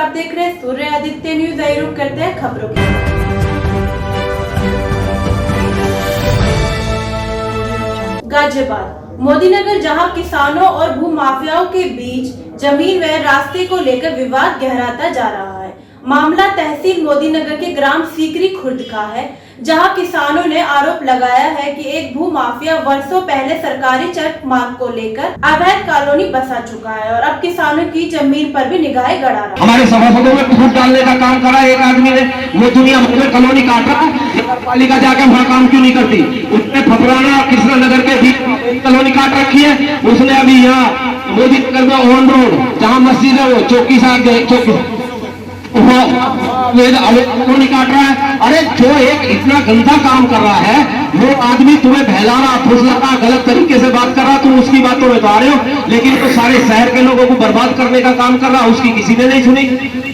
आप देख रहे हैं सूर्य आदित्य न्यूज। आइए रुक करते हैं खबरों की। गाजियाबाद मोदीनगर, जहां किसानों और भूमाफियाओं के बीच जमीन व रास्ते को लेकर विवाद गहराता जा रहा है। मामला तहसील मोदीनगर के ग्राम सीकरी खुर्द का है, जहां किसानों ने आरोप लगाया है कि एक भूमाफिया वर्षों पहले सरकारी चक मार्ग को लेकर अवैध कॉलोनी बसा चुका है और अब किसानों की जमीन पर भी निगाहें गड़ा रहा है। हमारे सभासदों में फूट डालने का काम करा एक आदमी ने, वो दुनिया भर में कॉलोनी काट रहा है, नगर पालिका जाके वहाँ काम क्यों नहीं करती? उसने फपराना कृष्णा नगर के बीच कॉलोनी काट रखी है। उसने अभी यहाँ मोदी नगर में ऑन रोड जहाँ मस्जिद है वो चौकी साहब कॉलोनी काट रहा है। अरे जो एक इतना गंदा काम कर रहा है, वो आदमी तुम्हें बहला रहा, फुसला रहा, गलत तरीके से बात कर रहा, तुम उसकी बातों में तो आ रहे हो, लेकिन तो सारे शहर के लोगों को बर्बाद करने का काम कर रहा, उसकी किसी ने नहीं सुनी।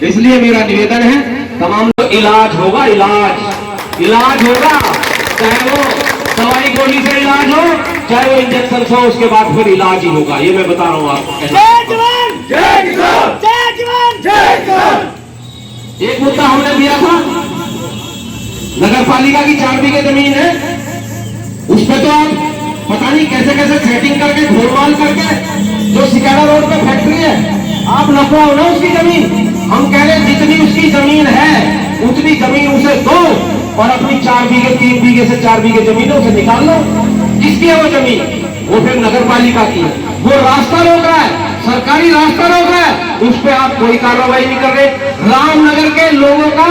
इसलिए मेरा निवेदन है तमाम इलाज होगा, इलाज होगा, चाहे वो दवाई गोली से इलाज हो, चाहे वो इंजेक्शन हो, उसके बाद फिर इलाज ही होगा। ये मैं बता रहा हूँ आपको। एक मुद्दा हमने दिया था, नगर पालिका की 4 बीघे जमीन है, उस पर तो आप पता नहीं कैसे कैसे सेटिंग करके घोलमाल करके, जो सिकारा रोड पे फैक्ट्री है, आप नफा ना उसकी जमीन। हम कह रहे जितनी उसकी जमीन है उतनी जमीन उसे दो और अपनी 4 बीघे 3 बीघे से 4 बीघे जमीन है उसे निकाल लो। किसकी है वो जमीन? वो फिर नगर पालिका की है। वो रास्ता रोक रहा है, सरकारी रास्ता रोक रहा है, उस पर आप कोई कार्रवाई नहीं कर रहे। रामनगर के लोगों का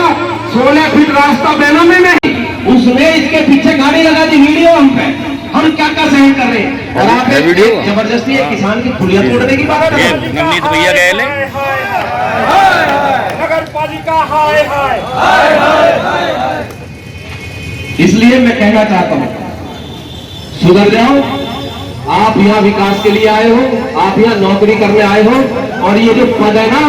16 फीट रास्ता बेनामे में, उसने इसके पीछे गाड़ी लगा दी, वीडियो हम पे, हम क्या क्या सहन कर रहे हैं। और आप जबरदस्ती एक किसान की खुलिया तोड़ने की बात कर रहे हैं। भैया गए नगर पालिका हाय हाय। इसलिए मैं कहना चाहता हूं, सुधर जाओ। आप यहाँ विकास के लिए आए हो, आप यहाँ नौकरी करने आए हो, और ये जो पद है ना,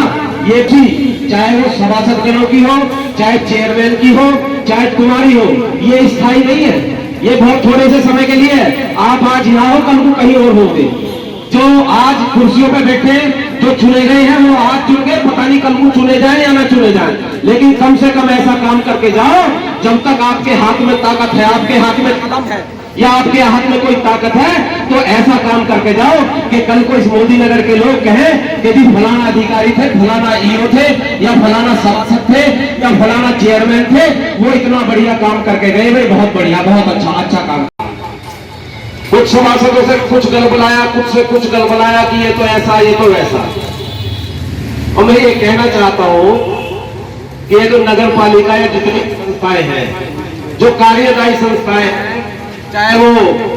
ये भी चाहे वो सभासद जनों की हो, चाहे चेयरमैन की हो, चाहे तुम्हारी हो, ये स्थायी नहीं है, ये बहुत थोड़े से समय के लिए है। आप आज यहाँ हो, कल को कहीं और होंगे। जो आज कुर्सियों पे बैठे, जो चुने गए हैं, वो आज चुन गए, पता नहीं कल को चुने जाए या ना चुने जाए, लेकिन कम से कम ऐसा काम करके जाओ, जब तक आपके हाथ में ताकत है, आपके हाथ में कदम है या आपके हाथ में कोई ताकत है, तो ऐसा काम करके जाओ कि कल को इस मोदी नगर के लोग कहें कि जी फलाना अधिकारी थे, फलाना ईओ थे, या फलाना सभासद थे, या फलाना चेयरमैन थे, वो इतना बढ़िया काम करके गए, भाई बहुत बढ़िया, बहुत अच्छा काम। कुछ सभासदों से कुछ गलबलाया, कुछ से कुछ गलबलाया कि ये तो ऐसा, ये तो वैसा। और मैं ये कहना चाहता हूं कि ये जो नगर पालिका या जितनी संस्थाएं हैं, जो कार्यदायी संस्थाएं हैं, चाहे वो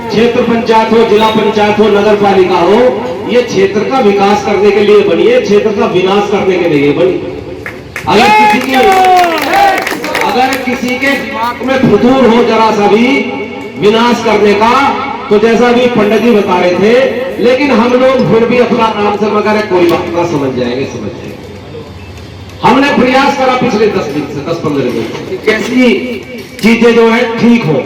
क्षेत्र पंचायत हो, जिला पंचायत हो, नगर पालिका हो, ये क्षेत्र का विकास करने के लिए बनी है, क्षेत्र का विनाश करने के लिए बनी। अगर किसी के दिमाग में फितूर हो जरा सा भी विनाश करने का, तो जैसा भी पंडित जी बता रहे थे, लेकिन हम लोग फिर भी अपना नाम से मगर कोई बात ना समझ जाएंगे। हमने प्रयास करा पिछले 10 दिन से, 10-15 दिन, कैसी चीजें जो है ठीक हो।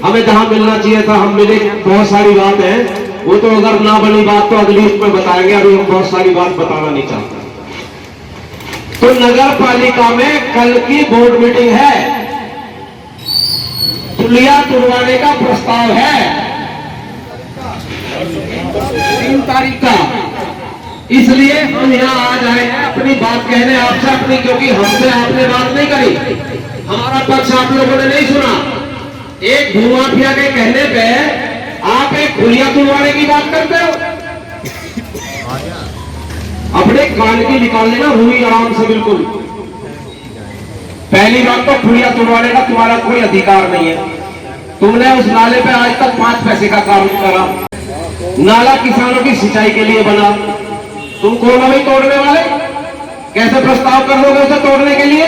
हमें जहां मिलना चाहिए था हम मिले। बहुत सारी बात है, वो तो अगर ना बनी बात तो अगली उसमें बताएंगे, अभी हम बहुत सारी बात बताना नहीं चाहते। तो नगर पालिका में कल की बोर्ड मीटिंग है, पुलिया तुड़वाने का प्रस्ताव है 3 तारीख का। इसलिए हम यहाँ आज आए हैं अपनी बात कहने आपसे, अपनी, क्योंकि हमसे आपने बात नहीं करी, हमारा पक्ष आप लोगों ने नहीं सुना। एक भूमाफिया के कहने पे आप एक खुलिया तुड़वाने की बात करते हो। अपने कान की निकाल लेना हुई आराम से, बिल्कुल। पहली बात तो खुलिया तुड़वाने का तुम्हारा कोई अधिकार नहीं है। तुमने उस नाले पे आज तक 5 पैसे का काम करा। नाला किसानों की सिंचाई के लिए बना, तुम कौन हो तोड़ने वाले? कैसे प्रस्ताव कर लोगे उसे तोड़ने के लिए?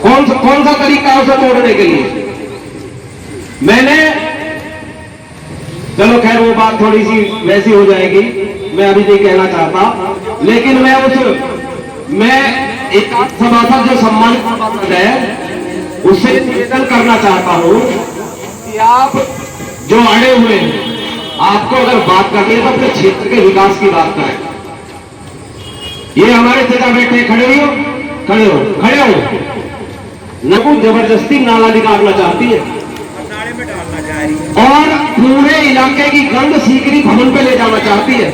कौन सा तरीका उसे तोड़ने के लिए? मैंने, चलो खैर वो बात थोड़ी सी वैसी हो जाएगी, मैं अभी नहीं कहना चाहता, लेकिन मैं एक सभासद जो सम्मानित सभासद है उससे निवेदन करना चाहता हूं कि आप जो अड़े हुए हैं, आपको अगर बात करनी है तो अपने क्षेत्र के विकास की बात करें। ये हमारे जगह बैठे, खड़े हो, खड़े हो, खड़े हो। नकु जबरदस्ती नाला निकालना चाहती है नाले में डालना चाह रही है और पूरे इलाके की गंद सीकरी भवन पे ले जाना चाहती है।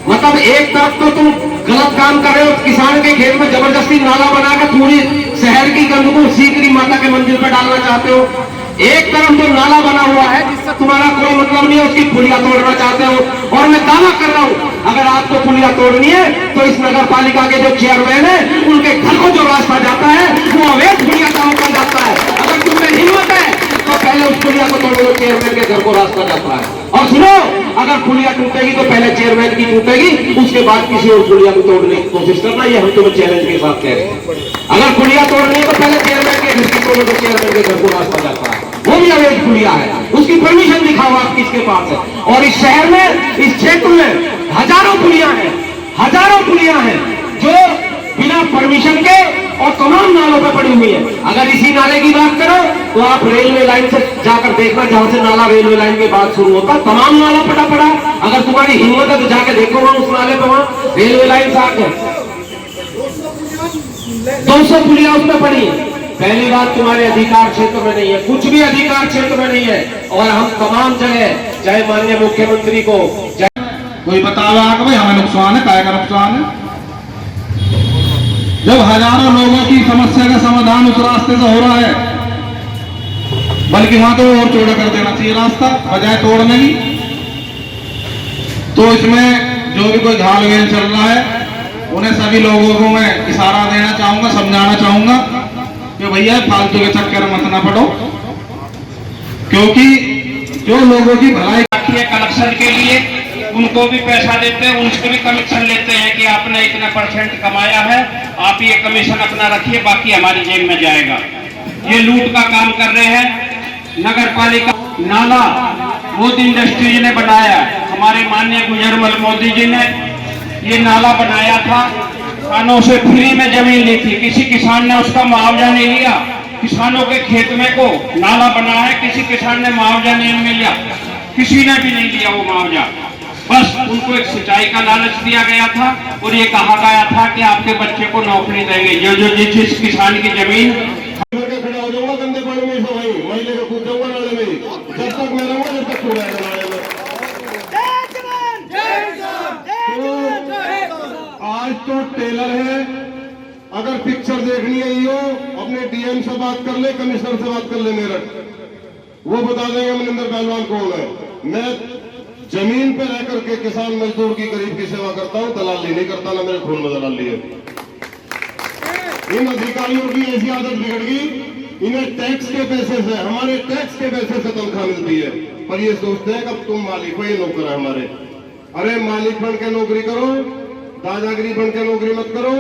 मतलब एक तरफ तो तुम गलत काम कर रहे हो, किसान के खेत में जबरदस्ती नाला बनाकर पूरी शहर की गंद को सीकरी माता के मंदिर पे डालना चाहते हो। एक तरफ जो नाला बना हुआ है जिससे तुम्हारा कोई मतलब नहीं है, उसकी पुलिया तोड़ना चाहते हो। और मैं दावा कर रहा हूं, अगर आपको पुलिया तोड़नी है तो इस नगर पालिका के जो चेयरमैन है उनके घर को जो रास्ता जाता है वो अवैध पुलिया का ऊपर जाता है। अगर तुम में हिम्मत है तो पहले उस पुलिया को तोड़ लो, चेयरमैन के घर को रास्ता जाता है। और सुनो, अगर पुलिया टूटेगी तो पहले चेयरमैन की टूटेगी, उसके बाद किसी और पुलिया को तोड़ने की कोशिश करना, ये हम तुम्हें चैलेंज के साथ कह रहे हैं। अगर पुलिया तोड़नी है तो पहले चेयरमैन के घर की तोड़ो तो चेयरमैन के घर को रास्ता जाता है, वो भी अवैध पुलिया है, उसकी परमिशन दिखाओ आप किसके पास है। और इस शहर में, इस क्षेत्र में हजारों पुलिया हैं, हजारों पुलिया हैं जो बिना परमिशन के और तमाम नालों पे पड़ी हुई है। अगर इसी नाले की बात करो तो आप रेलवे लाइन से जाकर देखना, जहां से नाला रेलवे लाइन के बाद शुरू होता, तमाम नाला पड़ा पड़ा। अगर तुम्हारी हिम्मत है तो जाके देखो वहां उस नाले पे, वहां रेलवे लाइन से आकर 200 पुलिया उसमें पड़ी है। पहली बात, तुम्हारे अधिकार क्षेत्र में नहीं है, कुछ भी अधिकार क्षेत्र में नहीं है। और हम तमाम जगह, चाहे माननीय मुख्यमंत्री को, कोई बतावा कि भाई हमें नुकसान है, काय का नुकसान है। जब हजारों लोगों की समस्या का समाधान उस रास्ते से हो रहा है, बल्कि वहां तो और चौड़ा कर देना चाहिए रास्ता बजाय तोड़ने की। तो इसमें जो भी कोई घाल वेल चल रहा है, उन्हें सभी लोगों को मैं इशारा देना चाहूंगा, समझाना चाहूंगा कि भैया फालतू के चक्कर मत ना पड़ो, क्योंकि जो लोगों की भलाई कलेक्शन के लिए उनको भी पैसा देते हैं, उनसे भी कमीशन लेते हैं कि आपने इतना परसेंट कमाया है, आप ये कमीशन अपना रखिए, बाकी हमारी जेब में जाएगा। ये लूट का काम कर रहे हैं। नगर पालिका नाला मोदी इंडस्ट्रीज ने बनाया, हमारे माननीय गुजरमल मोदी जी ने ये नाला बनाया था, किसानों से फ्री में जमीन ली थी, किसी किसान ने उसका मुआवजा नहीं लिया। किसानों के खेत में को नाला बना है, किसी किसान ने मुआवजा नहीं लिया, किसी ने भी नहीं लिया वो मुआवजा। बस उनको एक सिंचाई का लालच दिया गया था और ये कहा गया था कि आपके बच्चे को नौकरी देंगे। जो जिस किसान की जमीन खड़ा हो जाऊंगा गंदे पानी में, वही महिले को कूद जाऊंगा नाले में, जब तक मैं रहूंगा जब तक छूड़ा है नाले में। आज तो टेलर है, अगर पिक्चर देखनी है यो अपने डीएम से बात कर ले, कमिश्नर से बात कर ले मेरठ, वो बता देंगे मनिंदर पहलवान कौन है। मैं जमीन पे रह करके किसान मजदूर की गरीब की सेवा करता हूं, दलाली नहीं करता, ना मेरे खून में दलाली है। इन अधिकारियों की ऐसी आदत बिगड़ गई, इन्हें टैक्स के पैसे से, हमारे टैक्स के पैसे से तनख्वाह मिलती है, पर ये सोचते हैं कि अब तुम मालिक हो, ये नौकर है हमारे। अरे मालिक बन के नौकरी करो, दादागिरी बन के नौकरी मत करो,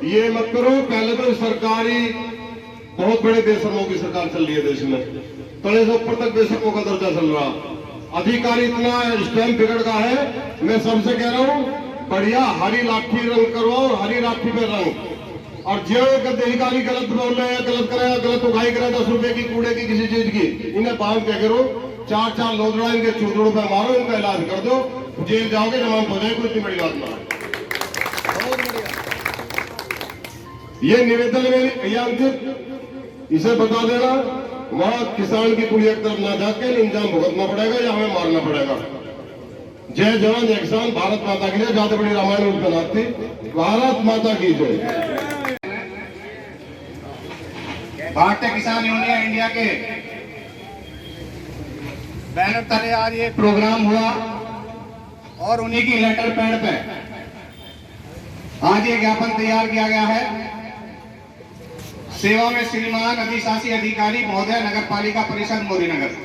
ये मत करो। पहले तो सरकारी बहुत बड़े बेशर्मों की सरकार चल रही है देश में, तले से ऊपर तक बेशर्मों का दर्जा चल रहा। अधिकारी इतना स्टैम्प बिगड़ का है, मैं सबसे कह रहा हूं बढ़िया हरी लाठी रंग करवाओ, हरी लाठी पे रंग। और जो अधिकारी गलत बोल रहे हैं, गलत करेगा, गलत उगाई करे 10 रुपए की कूड़े की किसी चीज की, इन्हें बांध के करो, 4-4 लोदड़ा इनके चूतड़ों पे मारो, इनका इलाज कर दो, जेल जाओगे, जमानत हो जाए, कोई इतनी बड़ी बात ना है। ये निवेदन है मेरी भैया अंकित, इसे बता देना वहां किसान की पुलिया की तरफ ना जाके इंजाम भुगतना पड़ेगा या हमें मारना पड़ेगा। जय जवान जय किसान, भारत माता की जय। ज्यादा बड़ी रामायण रूप बनाती, भारत माता की जय। भारतीय किसान यूनियन इंडिया के बैनर तले आज ये प्रोग्राम हुआ और उन्हीं की लेटर पैड पे आज ये ज्ञापन तैयार किया गया है। सेवा में श्रीमान अधिशासी अधिकारी महोदय, नगर पालिका परिषद मोदीनगर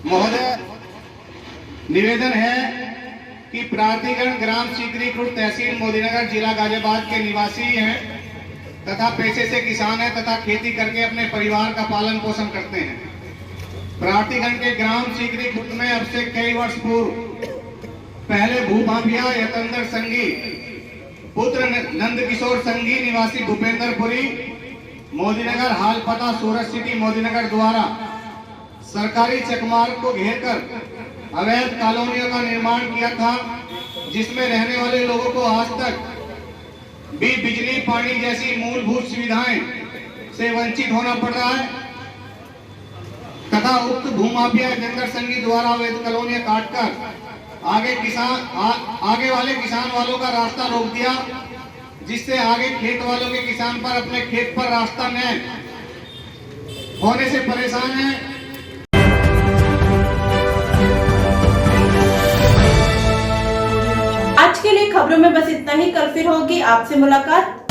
महोदय, निवेदन है कि प्रार्थीगण ग्राम सीकरी खुर्द, तहसील मोदीनगर, जिला गाजियाबाद के निवासी हैं तथा पेशे से किसान हैं तथा खेती करके अपने परिवार का पालन पोषण करते हैं। प्रार्थीगण के ग्राम सीकरी खुर्द में अब से कई वर्ष पूर्व पहले भूमाफिया यतेंद्र संघी पुत्र नंद किशोर संघी निवासी भूपेंद्रपुरी मोदीनगर, हाल पता सूरत सिटी मोदीनगर द्वारा सरकारी चकमार्ग को घेरकर अवैध कॉलोनियों का निर्माण किया था, जिसमें रहने वाले लोगों को आज तक भी बिजली पानी जैसी मूलभूत सुविधाएं से वंचित होना पड़ रहा है तथा उक्त भूमाफिया जंगल संघी द्वारा अवैध कॉलोनियां काटकर आगे वाले किसान वालों का रास्ता रोक दिया, जिससे आगे खेत वालों के किसान पर अपने खेत पर रास्ता न होने से परेशान है। आज के लिए खबरों में बस इतना ही। कल फिर होगी आपसे मुलाकात।